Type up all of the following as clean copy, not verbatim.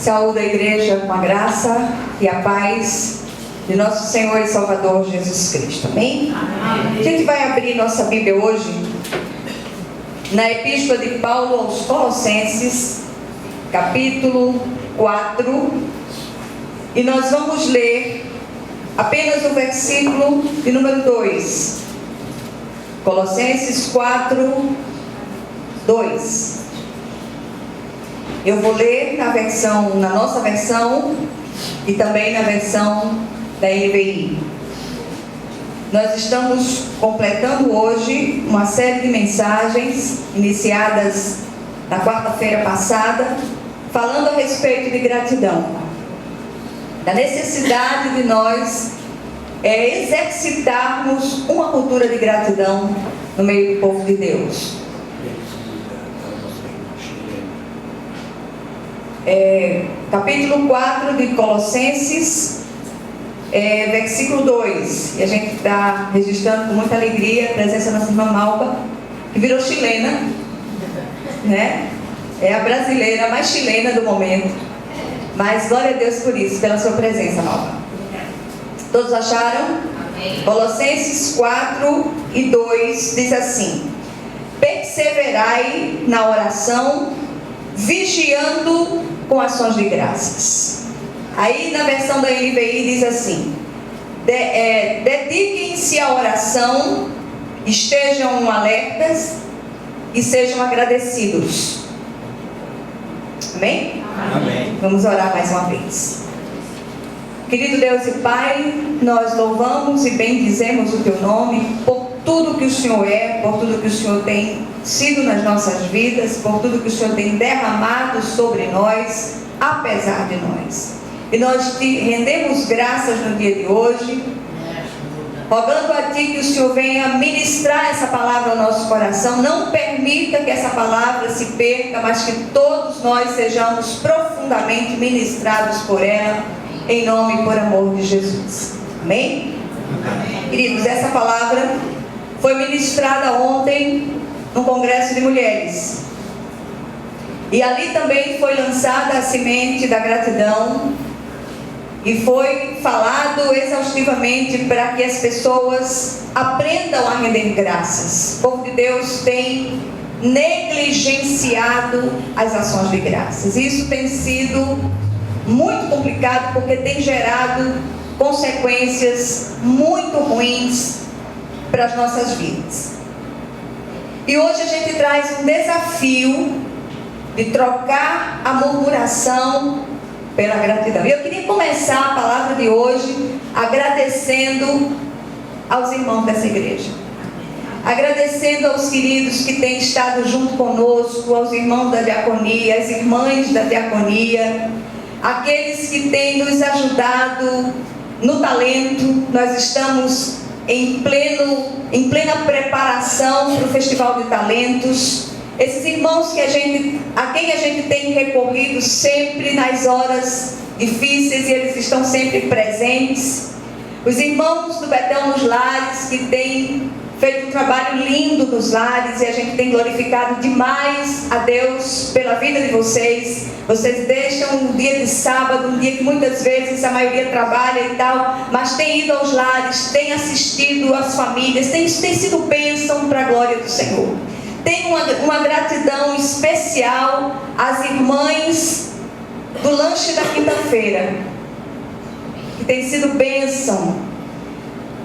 Saúde a igreja com a graça e a paz de nosso Senhor e Salvador Jesus Cristo. Amém? Amém. A gente vai abrir nossa Bíblia hoje na Epístola de Paulo aos Colossenses, capítulo 4, e nós vamos ler apenas o versículo de número 2. Colossenses 4, 2. Eu vou ler na nossa versão e também na versão da NVI. Nós estamos completando hoje uma série de mensagens iniciadas na quarta-feira passada, falando a respeito de gratidão, da necessidade de nós exercitarmos uma cultura de gratidão no meio do povo de Deus. Capítulo 4 de Colossenses, versículo 2, e a gente está registrando com muita alegria a presença da nossa irmã Malva, que virou chilena, né? É a brasileira mais chilena do momento, mas glória a Deus por isso, pela sua presença, Malva. Todos acharam? Amém. Colossenses 4 e 2 diz assim: perseverai na oração, vigiando com ações de graças. Aí na versão da NVI diz assim: dediquem-se à oração, estejam alertas e sejam agradecidos. Amém? Amém. Vamos orar mais uma vez. Querido Deus e Pai, nós louvamos e bendizemos o Teu nome por tudo que o Senhor é, por tudo que o Senhor tem sido nas nossas vidas, por tudo que o Senhor tem derramado sobre nós, apesar de nós. E nós te rendemos graças no dia de hoje, rogando a Ti que o Senhor venha ministrar essa palavra ao nosso coração. Não permita que essa palavra se perca, mas que todos nós sejamos profundamente ministrados por ela, em nome e por amor de Jesus. Amém? Amém. Queridos, essa palavra foi ministrada ontem no Congresso de Mulheres. E ali também foi lançada a semente da gratidão. E foi falado exaustivamente para que as pessoas aprendam a render graças. O povo de Deus tem negligenciado as ações de graças. Isso tem sido muito complicado, porque tem gerado consequências muito ruins para as nossas vidas. E hoje a gente traz um desafio de trocar a murmuração pela gratidão. E eu queria começar a palavra de hoje agradecendo aos irmãos dessa igreja, agradecendo aos queridos que têm estado junto conosco, aos irmãos da diaconia, às irmãs da diaconia, aqueles que têm nos ajudado no talento. Nós estamos em plena preparação para o Festival de Talentos. Esses irmãos a quem a gente tem recorrido sempre nas horas difíceis, e eles estão sempre presentes. Os irmãos do Betão nos Lares, que têm feito um trabalho lindo nos lares, e a gente tem glorificado demais a Deus pela vida de vocês. Vocês deixam um dia de sábado, um dia que muitas vezes a maioria trabalha e tal, mas tem ido aos lares, tem assistido às famílias, tem sido bênção para a glória do Senhor. Tem uma gratidão especial às irmãs do lanche da quinta-feira, que tem sido bênção.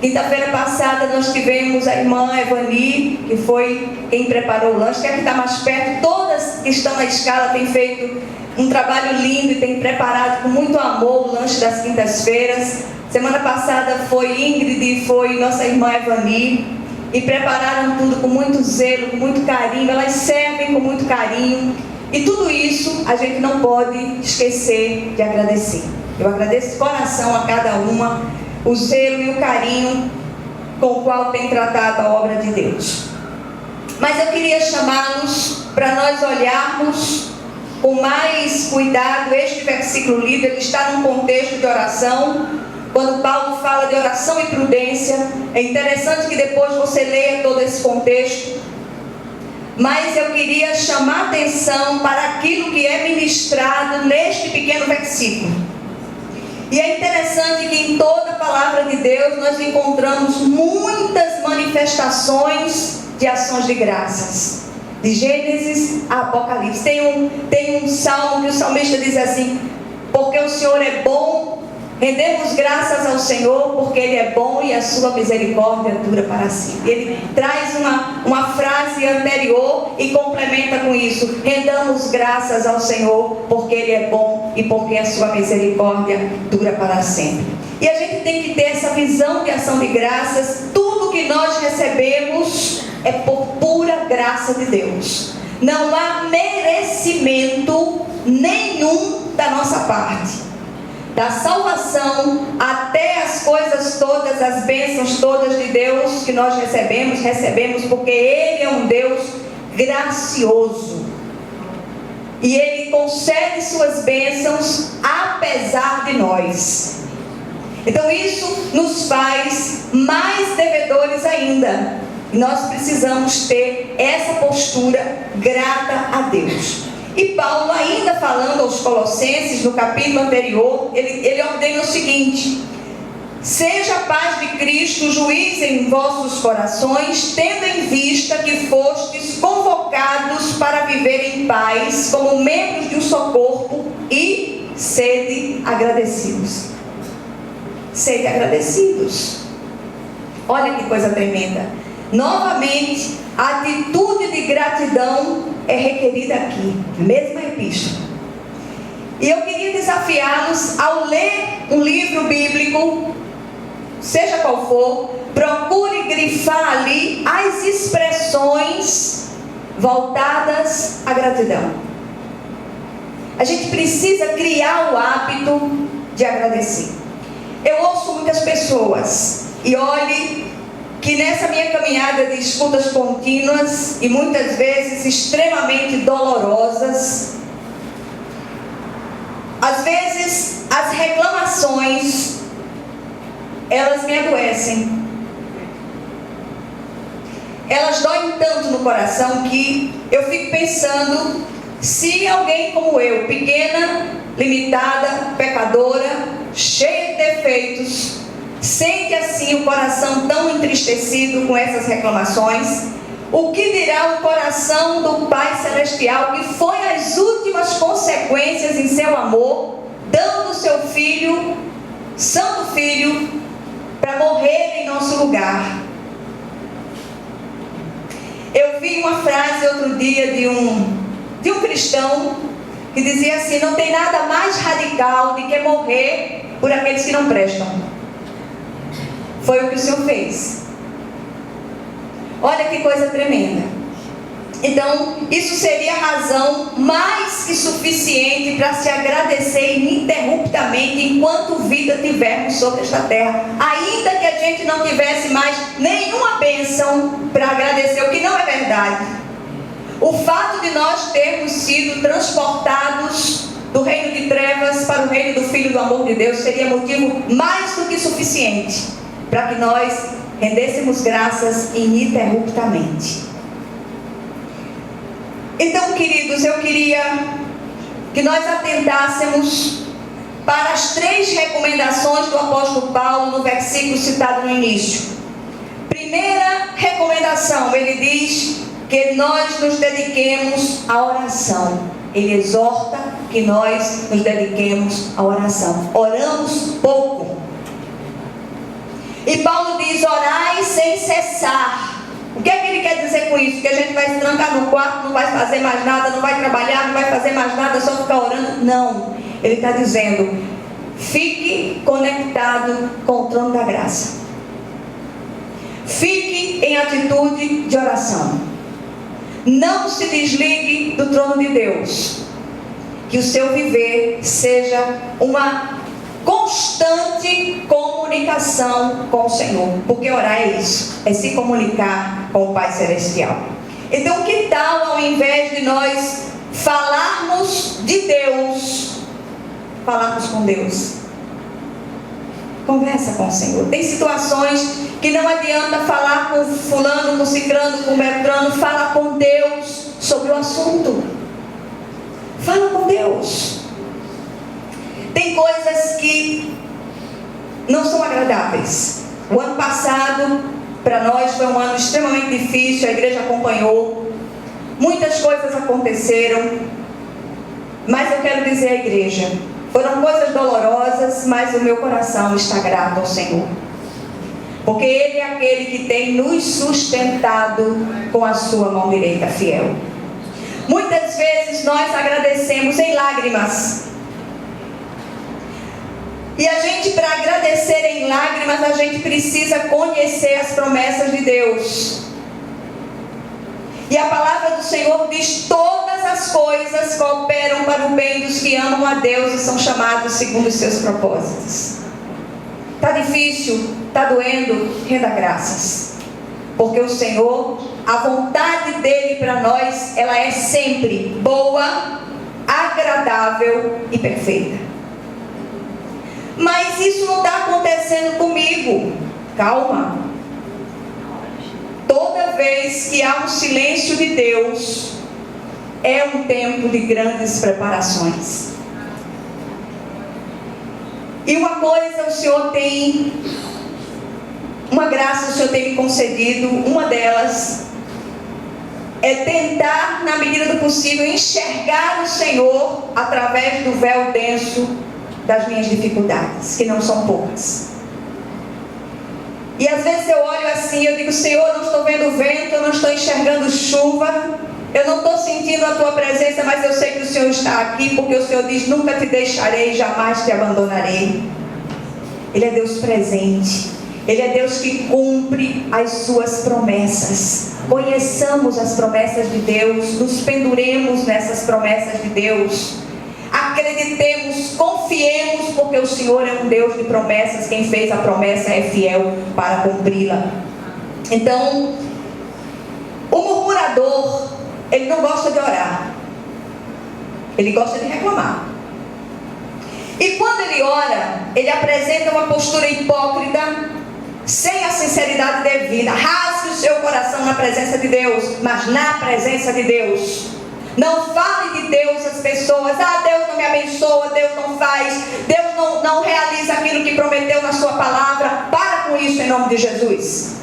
Quinta-feira passada nós tivemos a irmã Evani, que foi quem preparou o lanche, que é que está mais perto. Todas que estão na escala têm feito um trabalho lindo e têm preparado com muito amor o lanche das quintas-feiras. Semana passada foi Ingrid e foi nossa irmã Evani, e prepararam tudo com muito zelo, com muito carinho. Elas servem com muito carinho, e tudo isso a gente não pode esquecer de agradecer. Eu agradeço de coração a cada uma o zelo e o carinho com o qual tem tratado a obra de Deus. Mas eu queria chamá-los para nós olharmos com mais cuidado este versículo lido. Ele está num contexto de oração. Quando Paulo fala de oração e prudência, é interessante que depois você leia todo esse contexto. Mas eu queria chamar a atenção para aquilo que é ministrado neste pequeno versículo. E é interessante que em toda a palavra de Deus nós encontramos muitas manifestações de ações de graças. De Gênesis a Apocalipse. Tem um salmo que o salmista diz assim: porque o Senhor é bom, rendemos graças ao Senhor, porque Ele é bom e a sua misericórdia dura para sempre. Ele traz uma frase anterior e complementa com isso: rendamos graças ao Senhor, porque Ele é bom e porque a sua misericórdia dura para sempre. E a gente tem que ter essa visão de ação de graças. Tudo que nós recebemos é por pura graça de Deus. Não há merecimento nenhum da nossa parte. Da salvação até as coisas todas, as bênçãos todas de Deus que nós recebemos porque Ele é um Deus gracioso. E Ele concede suas bênçãos apesar de nós. Então isso nos faz mais devedores ainda. E nós precisamos ter essa postura grata a Deus. E Paulo, ainda falando aos Colossenses, no capítulo anterior, ele ordena o seguinte: seja a paz de Cristo juiz em vossos corações, tendo em vista que fostes convocados para viver em paz, como membros de um só corpo, e sede agradecidos. Sede agradecidos. Olha que coisa tremenda. Novamente, a atitude de gratidão é requerida aqui, mesma epístola. E eu queria desafiá-los, ao ler um livro bíblico, seja qual for, procure grifar ali as expressões voltadas à gratidão. A gente precisa criar o hábito de agradecer. Eu ouço muitas pessoas, e olhe que nessa minha caminhada de escutas contínuas e muitas vezes extremamente dolorosas, às vezes as reclamações, elas me adoecem. Elas doem tanto no coração que eu fico pensando, se alguém como eu, pequena, limitada, pecadora, cheia de defeitos, sente assim o coração tão entristecido com essas reclamações, o que dirá o coração do Pai Celestial, que foi as últimas consequências em seu amor, dando o seu Filho, Santo Filho, para morrer em nosso lugar. Eu vi uma frase outro dia de um cristão que dizia assim: não tem nada mais radical do que morrer por aqueles que não prestam. Foi o que o Senhor fez. Olha que coisa tremenda. Então, isso seria razão mais que suficiente para se agradecer ininterruptamente enquanto vida tivermos sobre esta terra. Ainda que a gente não tivesse mais nenhuma bênção para agradecer, o que não é verdade. O fato de nós termos sido transportados do reino de trevas para o reino do Filho do amor de Deus seria motivo mais do que suficiente para que nós rendêssemos graças ininterruptamente. Então, queridos, eu queria que nós atentássemos para as 3 recomendações do apóstolo Paulo no versículo citado no início. Primeira recomendação, ele diz que nós nos dediquemos à oração. Ele exorta que nós nos dediquemos à oração. Oramos pouco. E Paulo diz: orai sem cessar. O que é que ele quer dizer com isso? Que a gente vai se trancar no quarto, não vai fazer mais nada, não vai trabalhar, não vai fazer mais nada, só ficar orando? Não. Ele está dizendo: fique conectado com o trono da graça. Fique em atitude de oração. Não se desligue do trono de Deus. Que o seu viver seja uma constante comunicação com o Senhor, porque orar é isso, é se comunicar com o Pai Celestial. Então, que tal, ao invés de nós falarmos de Deus, falarmos com Deus? Conversa com o Senhor. Tem situações que não adianta falar com fulano, com ciclano, com beltrano. Fala com Deus sobre o assunto. Fala com Deus. Tem coisas que não são agradáveis. O ano passado, para nós, foi um ano extremamente difícil. A igreja acompanhou. Muitas coisas aconteceram. Mas eu quero dizer à igreja, foram coisas dolorosas, mas o meu coração está grato ao Senhor. Porque Ele é aquele que tem nos sustentado com a sua mão direita fiel. Muitas vezes nós agradecemos em lágrimas. E a gente, para agradecer em lágrimas, a gente precisa conhecer as promessas de Deus. E a palavra do Senhor diz: todas as coisas cooperam para o bem dos que amam a Deus e são chamados segundo os seus propósitos. Está difícil, está doendo, renda graças. Porque o Senhor, a vontade dEle para nós, ela é sempre boa, agradável e perfeita. Mas isso não está acontecendo comigo. Calma. Toda vez que há um silêncio de Deus, é um tempo de grandes preparações. E uma coisa, o Senhor tem, uma graça o Senhor tem me concedido, uma delas é tentar, na medida do possível, enxergar o Senhor através do véu denso das minhas dificuldades, que não são poucas. E às vezes eu olho assim, eu digo: Senhor, eu não estou vendo vento, eu não estou enxergando chuva, eu não estou sentindo a Tua presença, mas eu sei que o Senhor está aqui, porque o Senhor diz: nunca te deixarei, jamais te abandonarei. Ele é Deus presente, Ele é Deus que cumpre as Suas promessas. Conheçamos as promessas de Deus, nos penduremos nessas promessas de Deus. Acreditemos, confiemos, porque o Senhor é um Deus de promessas. Quem fez a promessa é fiel para cumpri-la. Então, o murmurador, ele não gosta de orar, ele gosta de reclamar. E quando ele ora, ele apresenta uma postura hipócrita, sem a sinceridade devida. Rasgue o seu coração na presença de Deus, mas na presença de Deus. Não fale de Deus às pessoas: ah, Deus não me abençoa, Deus não faz, Deus não realiza aquilo que prometeu na sua palavra. Para com isso em nome de Jesus.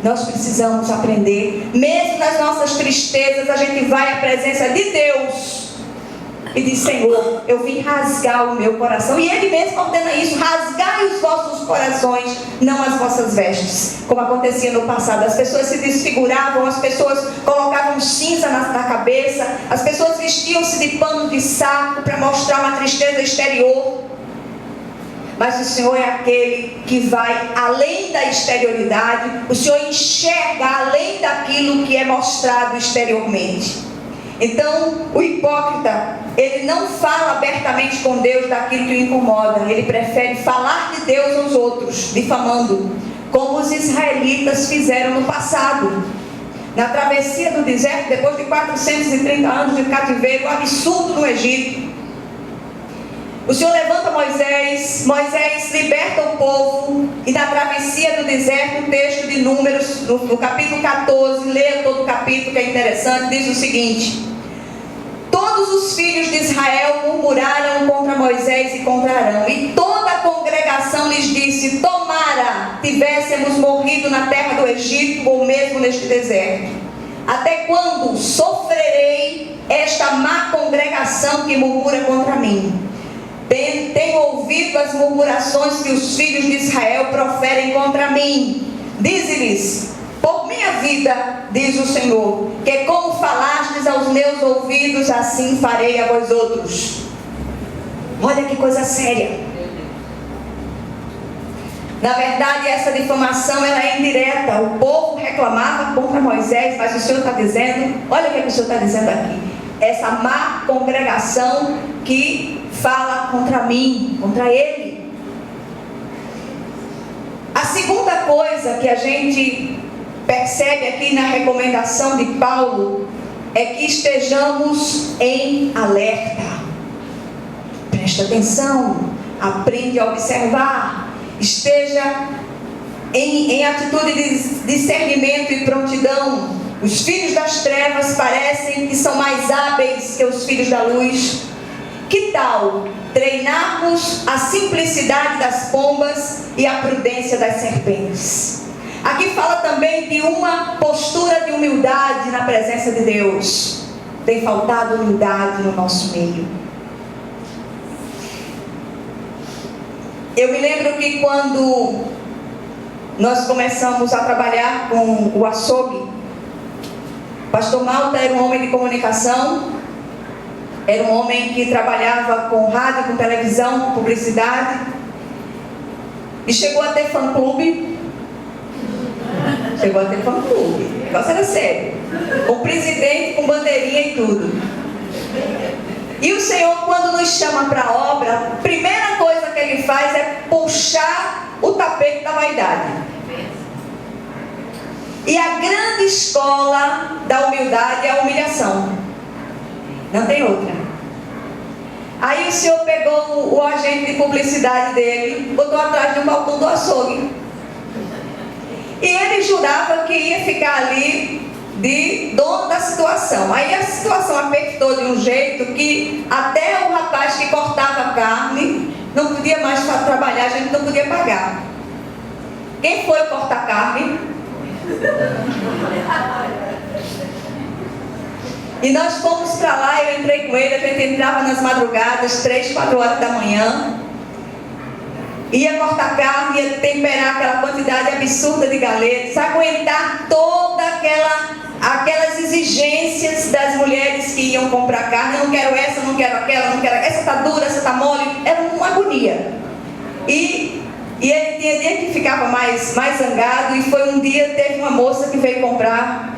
Nós precisamos aprender, mesmo nas nossas tristezas, a gente vai à presença de Deus e diz: Senhor, eu vim rasgar o meu coração. E Ele mesmo ordena isso: rasgai os vossos corações, não as vossas vestes. Como acontecia no passado, as pessoas se desfiguravam, as pessoas colocavam cinza na cabeça, as pessoas vestiam-se de pano de saco para mostrar uma tristeza exterior. Mas o Senhor é aquele que vai além da exterioridade. O Senhor enxerga além daquilo que é mostrado exteriormente. Então, o hipócrita, ele não fala abertamente com Deus daquilo que o incomoda. Ele prefere falar de Deus aos outros, difamando, como os israelitas fizeram no passado. Na travessia do deserto, depois de 430 anos de cativeiro absurdo no Egito, o Senhor levanta Moisés liberta o povo, e na travessia do deserto, o texto de Números, no capítulo 14, leia todo o capítulo que é interessante, diz o seguinte: todos os filhos de Israel murmuraram contra Moisés e contra Arão, e toda a congregação lhes disse: tomara tivéssemos morrido na terra do Egito, ou mesmo neste deserto. Até quando sofrerei esta má congregação que murmura contra mim? Tenho ouvido as murmurações que os filhos de Israel proferem contra mim. Dize-lhes: por minha vida, diz o Senhor, que como falastes aos meus ouvidos, assim farei a vós outros. Olha que coisa séria. Na verdade, essa difamação, ela é indireta. O povo reclamava contra Moisés, mas o Senhor está dizendo, olha o que o Senhor está dizendo aqui: essa má congregação que fala contra mim, contra ele. A segunda coisa que a gente percebe aqui na recomendação de Paulo é que estejamos em alerta. Presta atenção, aprende a observar, esteja em atitude de discernimento e prontidão. Os filhos das trevas parecem que são mais hábeis que os filhos da luz. Que tal treinarmos a simplicidade das pombas e a prudência das serpentes? Aqui fala também de uma postura de humildade na presença de Deus. Tem faltado humildade no nosso meio. Eu me lembro que quando nós começamos a trabalhar com o açougue, Pastor Malta era um homem de comunicação, era um homem que trabalhava com rádio, com televisão, com publicidade, e chegou a ter fã-clube. O negócio era sério, com presidente, com bandeirinha e tudo. E o Senhor, quando nos chama para a obra, a primeira coisa que Ele faz é puxar o tapete da vaidade. E a grande escola da humildade é a humilhação. Não tem outra. Aí o Senhor pegou o agente de publicidade dele, botou atrás de um balcão do açougue. E ele jurava que ia ficar ali de dono da situação. Aí a situação apertou de um jeito que até o rapaz que cortava a carne não podia mais trabalhar, a gente não podia pagar. Quem foi cortar carne? E nós fomos para lá, eu entrei com ele, a gente entrava nas madrugadas, 3, 4 horas da manhã, ia cortar carne, ia temperar aquela quantidade absurda de galetas, aguentar toda aquelas exigências das mulheres que iam comprar carne. Eu não quero essa, não quero aquela, não quero essa, tá dura, essa tá mole. Era uma agonia. E ele tinha dia que ficava mais zangado, e foi um dia, teve uma moça que veio comprar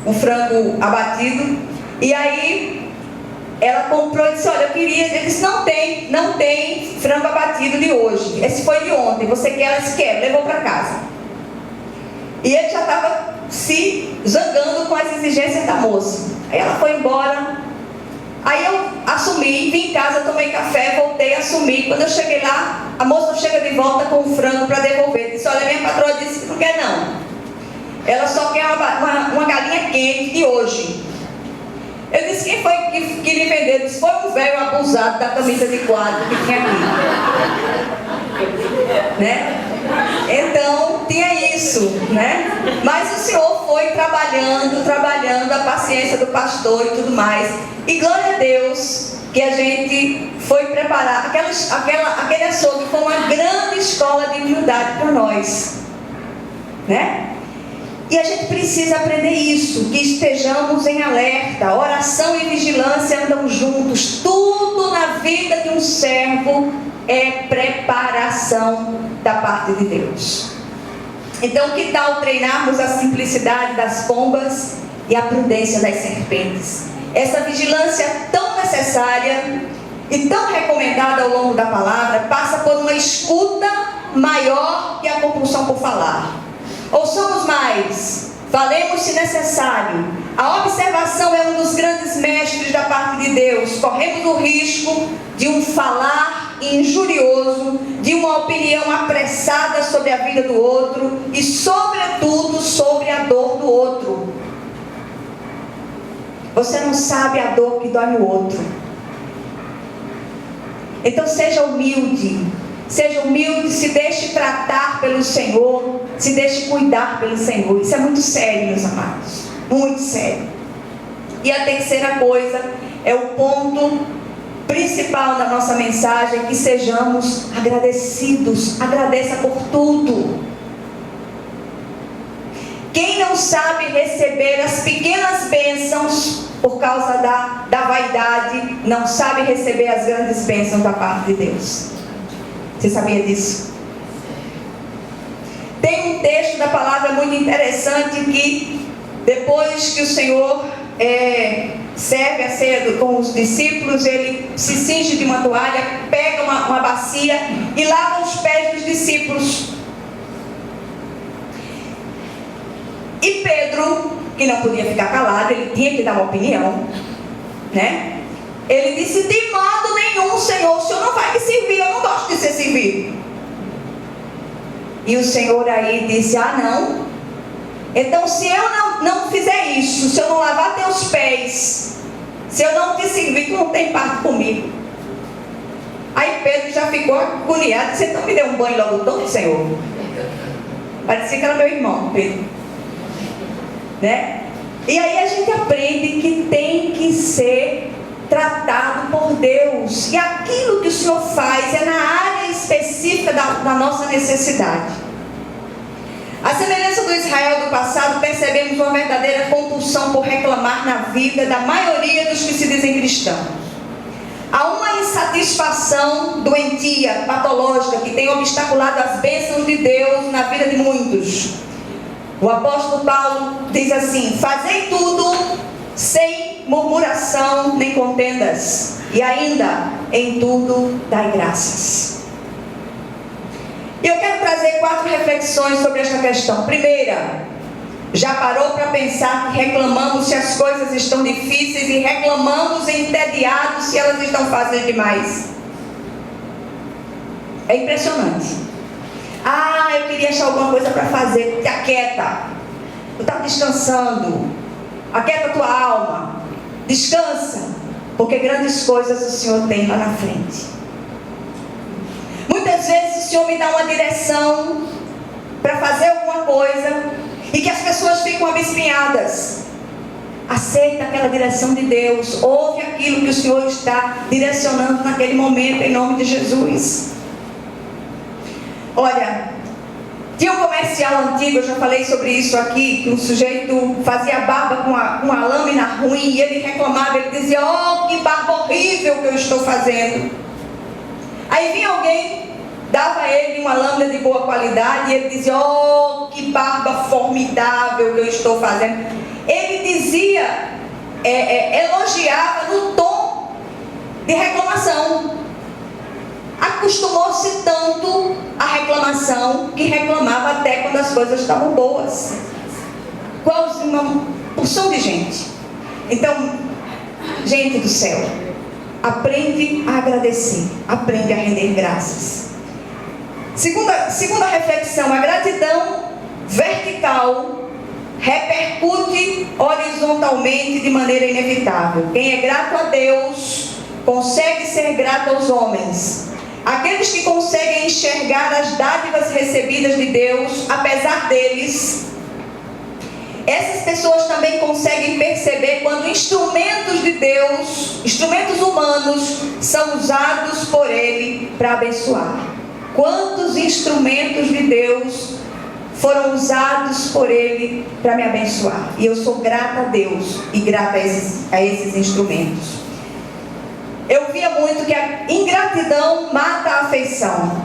um frango abatido, e aí ela comprou e disse: olha, eu queria. Ele disse: não tem frango abatido de hoje, esse foi de ontem, você quer? Ela disse: quer, levou para casa. E ele já estava se zangando com as exigências da moça. Aí ela foi embora. Aí eu assumi, vim em casa, tomei café, voltei, assumi. Quando eu cheguei lá, a moça chega de volta com o frango para devolver. Disse: olha, minha patroa disse que não quer não. Ela só quer uma galinha quente de hoje. Eu disse: quem foi que lhe vendeu? Disse: foi um velho abusado da camisa de quadro que tinha aqui. Né? Então, tinha isso, né? Mas o Senhor foi trabalhando a paciência do pastor e tudo mais. E glória a Deus que a gente foi preparar. Aquele açougue foi uma grande escola de humildade para nós, né? E a gente precisa aprender isso, que estejamos em alerta. Oração e vigilância andam juntos. Tudo na vida de um servo é preparação da parte de Deus. Então, que tal treinarmos a simplicidade das pombas e a prudência das serpentes? Essa vigilância tão necessária e tão recomendada ao longo da palavra passa por uma escuta maior que a compulsão por falar. Ouçamos mais, falemos se necessário. A observação é um dos grandes mestres da parte de Deus. Corremos o risco de um falar injurioso, de uma opinião apressada sobre a vida do outro e, sobretudo, sobre a dor do outro. Você não sabe a dor que dói no outro. Então seja humilde, se deixe tratar pelo Senhor, se deixe cuidar pelo Senhor. Isso é muito sério, meus amados, muito sério. E a terceira coisa é o ponto principal da nossa mensagem: que sejamos agradecidos. Agradeça por tudo. Quem não sabe receber as pequenas bênçãos por causa da vaidade, não sabe receber as grandes bênçãos da parte de Deus. Você sabia disso? Tem um texto da palavra muito interessante que, depois que o Senhor serve a ceia com os discípulos, ele se cinge de uma toalha, pega uma bacia e lava os pés dos discípulos. E Pedro, que não podia ficar calado, ele tinha que dar uma opinião, né? Ele disse: de modo nenhum, Senhor, o Senhor não vai me servir, eu não gosto de ser servido. E o Senhor aí disse: ah, não? Então, se eu não fizer isso, se eu não lavar teus pés, se eu não te servir, tu não tem parte comigo. Aí Pedro já ficou agoniado. Você não me deu um banho logo todo, Senhor? Parecia que era meu irmão, Pedro. Né? E aí a gente aprende que tem que ser tratado por Deus. E aquilo que o Senhor faz é na área específica da nossa necessidade. A semelhança do Israel do passado, percebemos uma verdadeira compulsão por reclamar na vida da maioria dos que se dizem cristãos. Há uma insatisfação doentia, patológica, que tem obstaculado as bênçãos de Deus na vida de muitos. O apóstolo Paulo diz assim: fazei tudo sem murmuração nem contendas, e ainda em tudo dai graças. E eu quero trazer 4 reflexões sobre esta questão. Primeira, já parou para pensar que reclamamos se as coisas estão difíceis e reclamamos entediados se elas estão fáceis demais? É impressionante. Eu queria achar alguma coisa para fazer. Te aquieta. Tu está descansando. Aquieta a tua alma. Descansa. Porque grandes coisas o Senhor tem lá na frente. Muitas vezes o Senhor me dá uma direção para fazer alguma coisa e que as pessoas ficam abispenhadas. Aceita aquela direção de Deus. Ouve aquilo que o Senhor está direcionando naquele momento, em nome de Jesus. Olha, tinha um comercial antigo, eu já falei sobre isso aqui, que um sujeito fazia barba com uma lâmina ruim e ele reclamava, ele dizia: que barba horrível que eu estou fazendo. Aí vinha alguém, dava a ele uma lâmina de boa qualidade e ele dizia: que barba formidável que eu estou fazendo. Ele dizia, elogiava no tom de reclamação. Acostumou-se tanto à reclamação que reclamava até quando as coisas estavam boas. Quase uma porção de gente. Então, gente do céu, aprende a agradecer, aprende a render graças. Segunda reflexão: a gratidão vertical repercute horizontalmente de maneira inevitável. Quem é grato a Deus consegue ser grato aos homens. Aqueles que conseguem enxergar as dádivas recebidas de Deus, apesar deles, essas pessoas também conseguem perceber quando instrumentos de Deus, instrumentos humanos, são usados por Ele para abençoar. Quantos instrumentos de Deus foram usados por Ele para me abençoar? E eu sou grata a Deus e grata a esses instrumentos. Eu via muito que a ingratidão mata a afeição.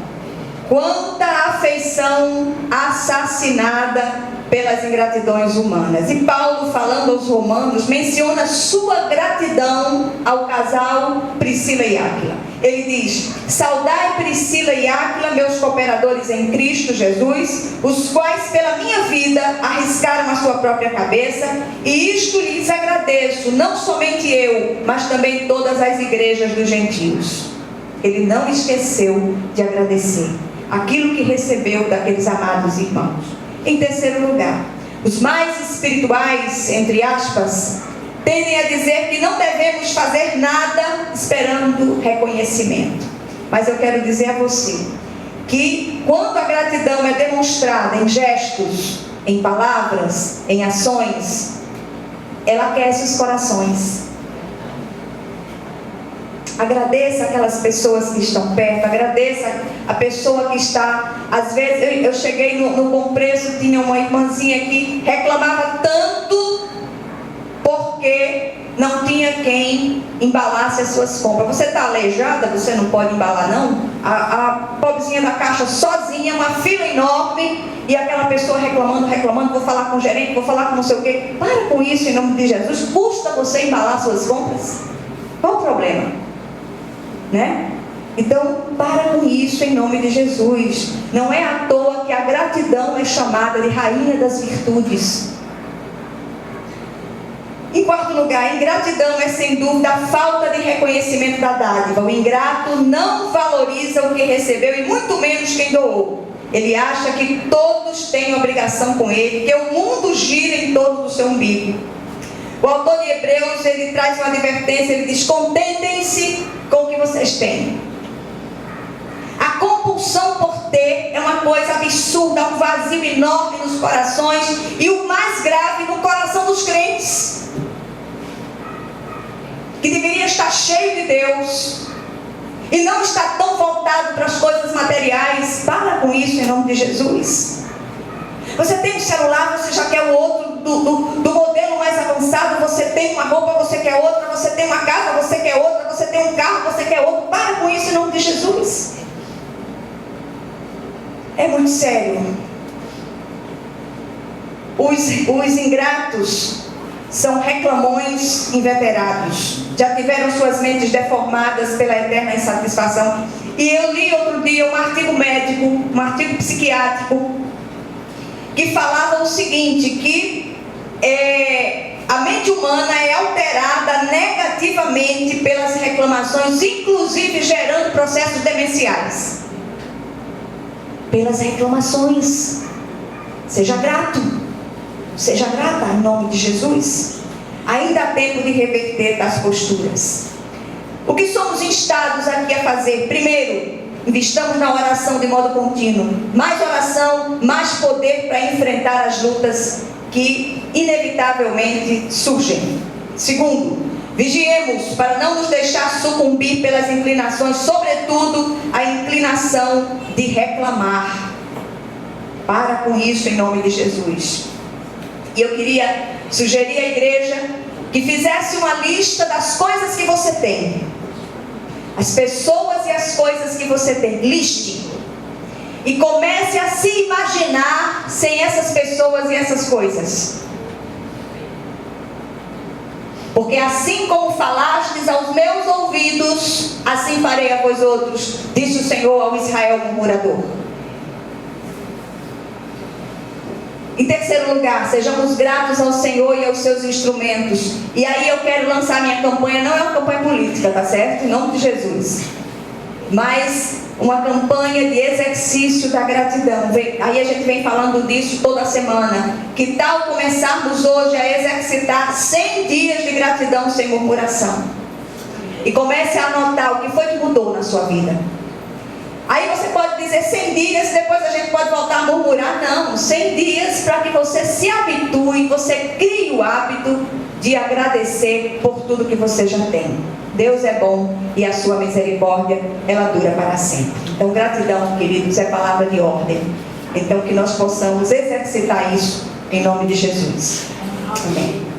Quanta afeição assassinada pelas ingratidões humanas. E Paulo, falando aos romanos, menciona sua gratidão ao casal Priscila e Áquila. Ele diz: saudai Priscila e Áquila, meus cooperadores em Cristo Jesus, os quais pela minha vida arriscaram a sua própria cabeça, e isto lhes agradeço, não somente eu, mas também todas as igrejas dos gentios. Ele não esqueceu de agradecer aquilo que recebeu daqueles amados irmãos. Em terceiro lugar, os mais espirituais, entre aspas, tendem a dizer que não devemos fazer nada esperando reconhecimento. Mas eu quero dizer a você que quando a gratidão é demonstrada em gestos, em palavras, em ações, ela aquece os corações. Agradeça aquelas pessoas que estão perto, agradeça a pessoa que está. Às vezes eu cheguei no Bom Preço, tinha uma irmãzinha que reclamava tanto porque não tinha quem embalasse as suas compras. Você está aleijada, você não pode embalar não? A pobrezinha da caixa sozinha, uma fila enorme, e aquela pessoa reclamando, vou falar com o gerente, vou falar com não sei o quê. Para com isso em nome de Jesus. Custa você embalar suas compras? Qual o problema? Né? Então, para com isso em nome de Jesus. Não é à toa que a gratidão é chamada de rainha das virtudes. Em quarto lugar, ingratidão é sem dúvida a falta de reconhecimento da dádiva. O ingrato não valoriza o que recebeu e muito menos quem doou. Ele acha que todos têm obrigação com ele, que o mundo gira em torno do seu umbigo. O autor de Hebreus, ele traz uma advertência, ele diz: contentem-se com o que vocês têm. A compulsão por ter é uma coisa absurda, um vazio enorme nos corações, e o mais grave, no coração dos crentes, que deveria estar cheio de Deus, e não está tão voltado para as coisas materiais. Para com isso em nome de Jesus. Você tem um celular, você já quer o outro do modelo mais avançado. Você tem uma roupa, você quer outra. Você tem uma casa, você quer outra. Você tem um carro, você quer outro. Para com isso em nome de Jesus. É muito sério. Os ingratos são reclamões inveterados. Já tiveram suas mentes deformadas pela eterna insatisfação. E eu li outro dia um artigo médico, um artigo psiquiátrico, que falava o seguinte, que a mente humana é alterada negativamente pelas reclamações, inclusive gerando processos demenciais. Pelas reclamações. Seja grato. Seja grata em nome de Jesus. Ainda há tempo de reverter as posturas. O que somos instados aqui a fazer? Primeiro, investamos na oração de modo contínuo. Mais oração, mais poder para enfrentar as lutas que inevitavelmente surgem. Segundo, vigiemos para não nos deixar sucumbir pelas inclinações, sobretudo a inclinação de reclamar. Para com isso em nome de Jesus. E eu queria sugerir à igreja que fizesse uma lista das coisas que você tem. As pessoas e as coisas que você tem. Liste. E comece a se imaginar sem essas pessoas e essas coisas. Porque assim como falastes aos meus ouvidos, assim farei a vós outros, disse o Senhor ao Israel murmurador. Em terceiro lugar, sejamos gratos ao Senhor e aos seus instrumentos. E aí eu quero lançar minha campanha, não é uma campanha política, tá certo? Em nome de Jesus. Mas uma campanha de exercício da gratidão. Aí a gente vem falando disso toda semana. Que tal começarmos hoje a exercitar 100 dias de gratidão sem murmuração? E comece a anotar o que foi que mudou na sua vida. Aí você pode dizer 100 dias, depois a gente pode voltar a murmurar. Não, 100 dias para que você se habitue, você crie o hábito de agradecer por tudo que você já tem. Deus é bom e a sua misericórdia, ela dura para sempre. Então, gratidão, queridos, é palavra de ordem. Então, que nós possamos exercitar isso em nome de Jesus. Amém.